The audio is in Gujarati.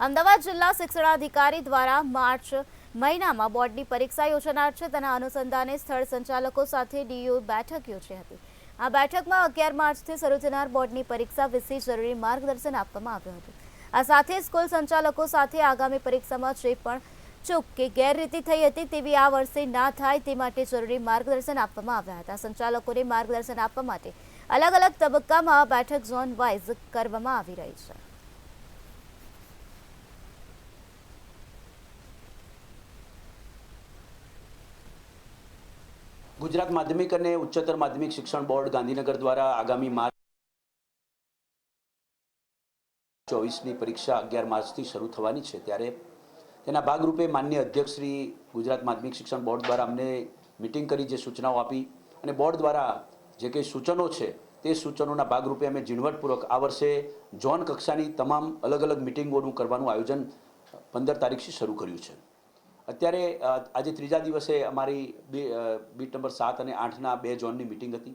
અમદાવાદ જિલ્લા શિક્ષણાધિકારી દ્વારા માર્ચ મહિનામાં બોર્ડની પરીક્ષા યોજાનાર છે, તેના અનુસંધાને સ્થળ સંચાલકો સાથે ડીઓ બેઠક યોજી હતી। આ બેઠકમાં 11 માર્ચથી શરૂ થનાર બોર્ડની પરીક્ષા વિશે જરૂરી માર્ગદર્શન આપવામાં આવ્યું હતું। આ સાથે સ્કૂલ સંચાલકો સાથે આગામી પરીક્ષામાં જે પણ ચૂક કે ગેરરીતિ થઈ હતી તેવી આ વર્ષે ના થાય તે માટે જરૂરી માર્ગદર્શન આપવામાં આવ્યા હતા। સંચાલકોને માર્ગદર્શન આપવા માટે અલગ અલગ તબક્કામાં આ બેઠક ઝોન વાઇઝ કરવામાં આવી રહી છે। ગુજરાત માધ્યમિક અને ઉચ્ચતર માધ્યમિક શિક્ષણ બોર્ડ ગાંધીનગર દ્વારા આગામી માર્ચ 24ની પરીક્ષા 11 માર્ચથી શરૂ થવાની છે, ત્યારે તેના ભાગરૂપે માનનીય અધ્યક્ષ શ્રી ગુજરાત માધ્યમિક શિક્ષણ બોર્ડ દ્વારા અમને મિટિંગ કરી જે સૂચનાઓ આપી અને બોર્ડ દ્વારા જે કંઈ સૂચનો છે તે સૂચનોના ભાગરૂપે અમે ઝીણવટપૂર્વક આ વર્ષે ઝોન કક્ષાની તમામ અલગ અલગ મિટિંગોનું કરવાનું આયોજન 15 તારીખથી શરૂ કર્યું છે। અત્યારે આજે ત્રીજા દિવસે અમારી બીટ નંબર 7 અને 8ના 2 ઝોનની મિટિંગ હતી।